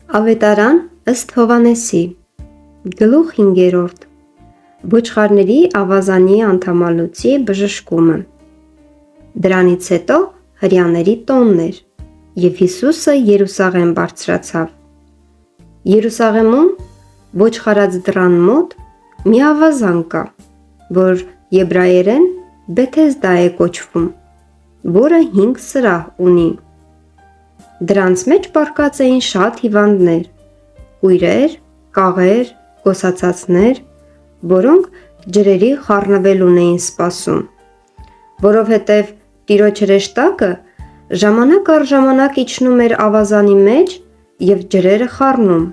Ավետարան ըստ Հովհաննեսի, գլուխ 5. Ոչխարների ավազանի անդամալուծի բժշկումը։ Դրանից հետո հրեաների տոնն էր, և Հիսուսը Երուսաղեմ բարձրացավ։ Երուսաղեմում ոչխարած դռան մոտ մի ավազան կա, որ եբրայերեն Բեթեսդա է կոչվում, որը 5 սրահ ունի։ Դրանց մեջ պառկած էին շատ հիվանդներ, կույրեր, կաղեր, կոսացածներ, որոնք ջրերի խառնվելուն էին սպասում, որովհետև Տիրոջ հրեշտակը ժամանակ առ ժամանակ իջնում էր ավազանի մեջ և ջրերը խառնում։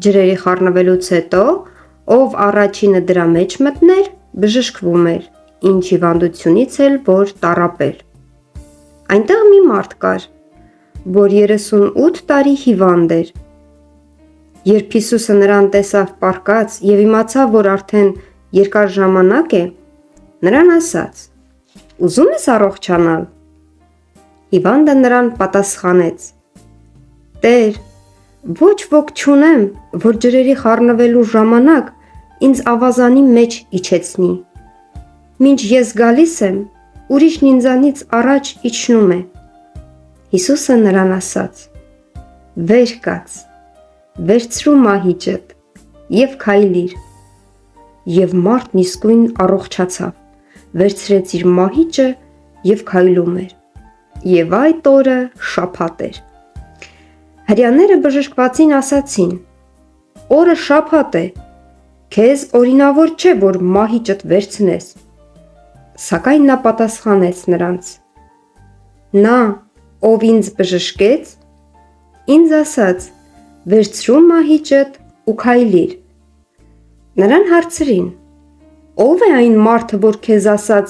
Ջրերի խառնվելուց հետո, ով առաջինը դրա մեջ մտներ, բժշկվում էր, ինչ հիվանդությունից էլ որ տառապեր։ Այնտեղ մի մարդ կար, որ 38 տարի հիվանդ էր։ Երբ Հիսուսը նրան տեսավ պառկած և իմացավ, որ արդեն երկար ժամանակ է, նրան ասաց. «Ուզում ես առողջանալ»։ Հիվանդը նրան պատասխանեց. «Տեր, ոչ ոք չունեմ, որ ջրերի խառնվելու ժամանակ ինձ ավազանի մեջ իջեցնի։ Մինչ ես գալիս եմ, ուրիշն ինձանից առաջ իջնում է»։ Հիսուսը նրան ասաց. «Վեր կաց, վերցրու մահիճդ և քայլիր»։ Եվ մարդն իսկույն առողջացավ, վերցրեց իր մահիճը և քայլում էր։ Եվ այդ օրը շաբաթ էր։ Հրեաները բժշկվածին ասացին. «Օրը շաբաթ է, քեզ օրինավոր չէ, որ մահիճդ վերցնես»։ Սակայն նա պատասխանեց նրանց. «Նա, ով ինձ բժշկեց, ինձ ասաց. վերցրու մահիճդ ու քայլիր»։ Նրան հարցրին. «Ո՞վ է այն մարդը, որ քեզ ասաց.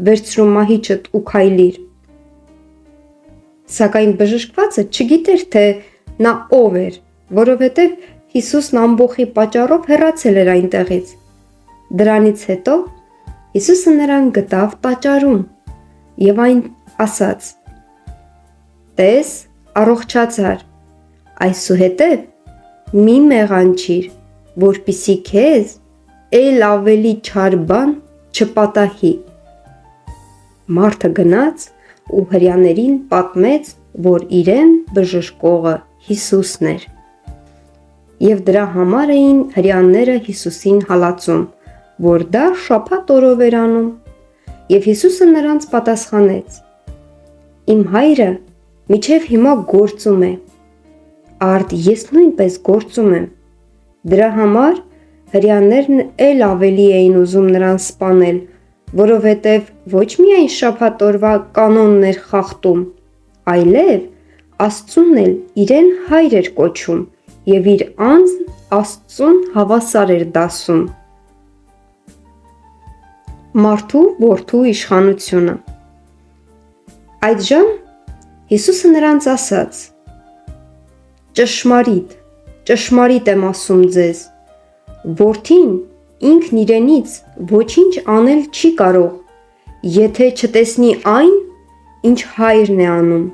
վերցրու մահիճդ ու քայլիր»։ Սակայն բժշկվածը չգիտեր, թե նա ով էր, որովհետև Հիսուսն ամբոխի պատճառով հեռացել էր այնտեղից։ Դրանից հետո Հիսուսը նրան գտավ տաճարում և այն ասաց. «Տես, առողջացար, այսուհետև մի մեղանչիր, որպեսզի քեզ էլ ավելի չար բան չպատահի»։ Մարդը գնաց ու հրեաներին պատմեց, որ իրեն բժշկողը Հիսուսն էր։ Եվ դրա համար էին հրեաները Հիսուսին հալածում, որ դա շաբաթ օրով էր անում։ Եվ Հիսուսը նրանց պատասխանեց. «Իմ Հայրը մինչև հիմա գործում է, արդ ես նույնպես գործում եմ»։ Դրա համար հրեաներն էլ ավելի էին ուզում նրան սպանել, որովհետև ոչ միայն շաբաթ օրվա կանոնն էր խախտում, այլև Աստծուն էլ իրեն Հայր էր կոչում և իր անձն Աստծուն հավասար էր դասում։ Մարդու որդու իշխանությունը։ Այդժամ Հիսուսը նրանց ասաց. «Ճշմարիտ, ճշմարիտ եմ ասում ձեզ, որդին ինքն իրենից ոչինչ անել չի կարող, եթե չտեսնի այն, ինչ Հայրն է անում,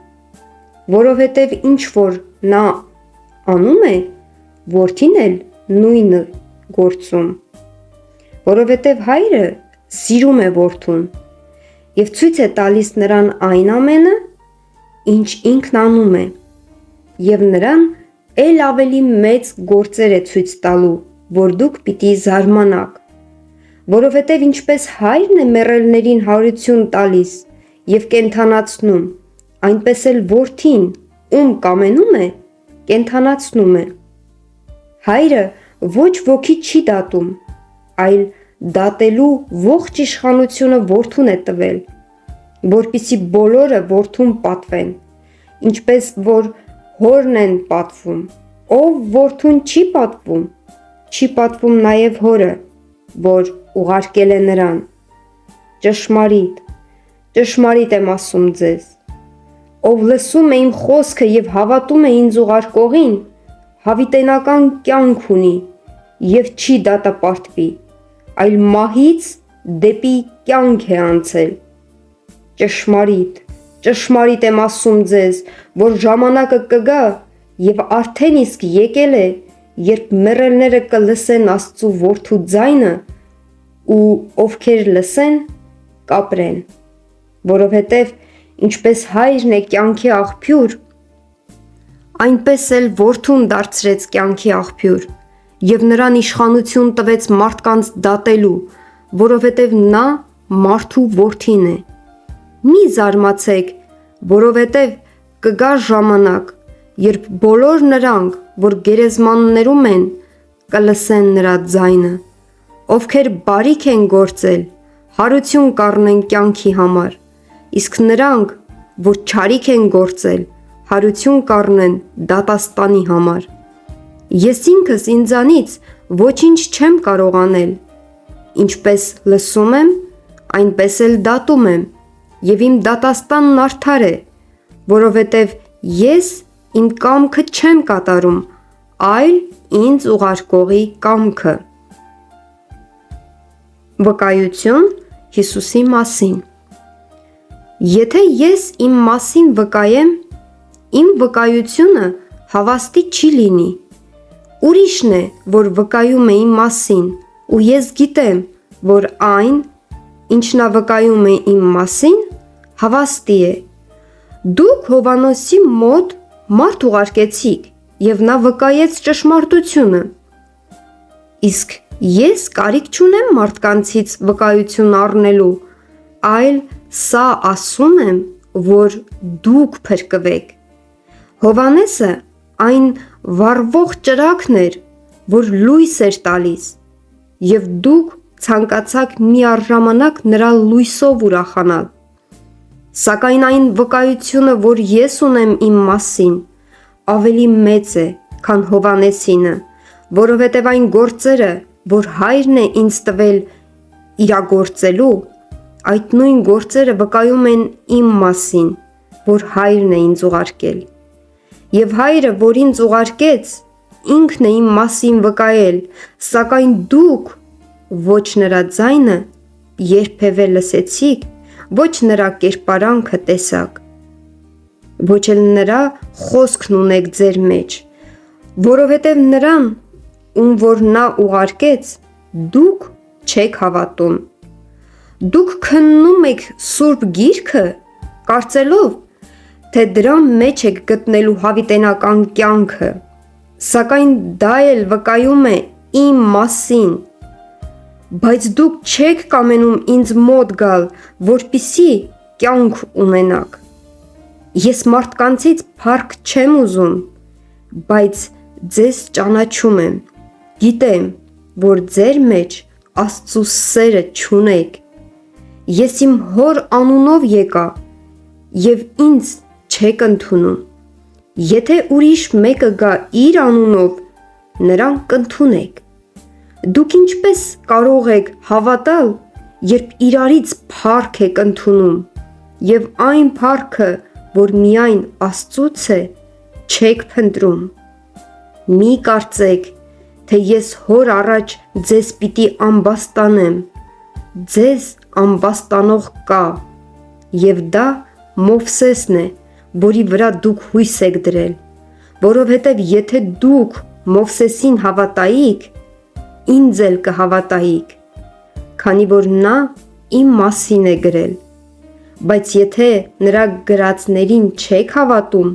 որովհետև ինչ որ նա անում է, որդին էլ նույնը գործում, որովհետև Հայրը սիրում է որդուն և ցույց է տալիս նրան այն ամենը, ինչ ինքն անում է, և նրան էլ ավելի մեծ գործեր է ցույց տալու, որ դուք պիտի զարմանաք, որովհետև ինչպես Հայրն է մեռելներին հարություն տալիս և կենդանացնում, այնպես էլ որդին, ում կամենում է, կենդանացնում է։ Հայրը ոչ ոքի չի դատում, այլ դատելու ողջ իշխանությունը որդուն է տվել, որպեսզի բոլորը որդուն պատվեն, ինչպես որ հորն են պատվում։ Ով որդուն չի պատվում, չի պատվում նաև հորը, որ ուղարկել է նրան։ Ճշմարիտ, ճշմարիտ եմ ասում ձեզ, ով լսում է իմ խոսքը և հավատում է ինձ ուղարկողին, հավիտենական կյանք ունի և չի դատապարտվի, այլ մահից դեպի կյանք է անցել։ Ճշմարիտ, ճշմարիտ եմ ասում ձեզ, որ ժամանակը կգա, եւ արդեն իսկ եկել է, երբ մեռելները կլսեն Աստծու որդու ձայնը ու ովքեր լսեն, կապրեն, որովհետև ինչպես հայրն է կյանքի աղբյուր, այնպես էլ որդուն դարձրեց կյանքի աղբյուր եւ նրան իշխանություն տվեց մարդկանց դատելու, որովհետև նա մարդու որդին է։ Մի զարմացեք, որովհետև կգա ժամանակ, երբ բոլոր նրանք, որ գերեզմաններում են, կլսեն նրա ձայնը, ովքեր բարիք են գործել, հարություն կառնեն կյանքի համար, իսկ նրանք, որ չարիք են գործել, հարություն կառնեն դատաստանի համար։ Ես ինքս ինձանից ոչինչ չեմ կարող անել, ինչպես լսում եմ, այնպես էլ դատում եմ, եւ իմ դատաստանն արդար է, որովհետև ես իմ կամքը չեմ կատարում, այլ ինձ ուղարկողի կամքը։ Վկայություն Հիսուսի մասին։ Եթե ես իմ մասին վկայեմ, իմ վկայությունը հավաստի չի լինի։ Ուրիշն է, որ վկայում է իմ մասին, ու ես գիտեմ, որ այն, ինչ նա վկայում է իմ մասին, հավաստի է։ Դուք Հովանոսի մոտ մարդ ուղարկեցիք, եւ նա վկայեց ճշմարտությունը։ Իսկ ես կարիք չունեմ մարդկանցից վկայություն առնելու, այլ սա ասում եմ, որ դուք փրկվեք։ Հովանեսը այն վառվող ճրագն էր, որ լույս էր տալիս, եւ դուք ցանկացաք միառժամանակ նրա լույսով ուրախանալ։ Սակայն այն վկայությունը, որ ես ունեմ իմ մասին, ավելի մեծ է, քան Հովանեսինը, որովհետև այն գործերը, որ հայրն է ինձ տվել իրագործելու, այդ նույն գործերը վկայում են իմ մասին, որ հայրն է ինձ ուղարկել։ Եվ հայրը, որ ինձ ուղարկեց, ինքն է իմ մասին վկայել, սակայն դուք ոչ նրա ձայնը երբևէ լսեցիք, ոչ նրա կերպարանքը տեսաք, ոչ էլ նրա խոսքն ունեք ձեր մեջ, որովհետև նրան, ում որ նա ուղարկեց, դուք չեք հավատում։ Դուք քննում եք Սուրբ Գիրքը, կարծելով, թե դրա մեջ եք գտնելու հավիտենական կյանքը, սակայն դա էլ վկայում է իմ մասին, բայց դուք չեք կամենում ինձ մոտ գալ, որպեսզի կյանք ունենաք։ Ես մարդկանցից փառք չեմ ուզում, բայց ձեզ ճանաչում եմ, գիտեմ, որ ձեր մեջ Աստծու սերը չունեք։ Ես իմ հոր անունով եկա եւ ինձ չեք ընդունում։ Եթե ուրիշ մեկը գա իր անունով, նրան կընդունեք։ Դուք ինչպես կարող եք հավատալ, երբ իրարից փառք եք ընդունում, եւ այն փառքը, որ միայն Աստծուց է, չեք փնտրում։ Մի կարծեք, թե ես հոր առաջ ձեզ պիտի ամբաստանեմ։ Ձեզ ամբաստանող կա, եւ դա Մովսեսն է, որի վրա դուք հույս եք դրել, որովհետև եթե դուք Մովսեսին հավատայիք, ինձ էլ կհավատայիք, քանի որ նա իմ մասին է գրել, բայց եթե նրա գրածներին չեք հավատում,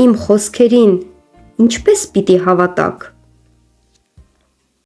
իմ խոսքերին ինչպես պիտի հավատաք։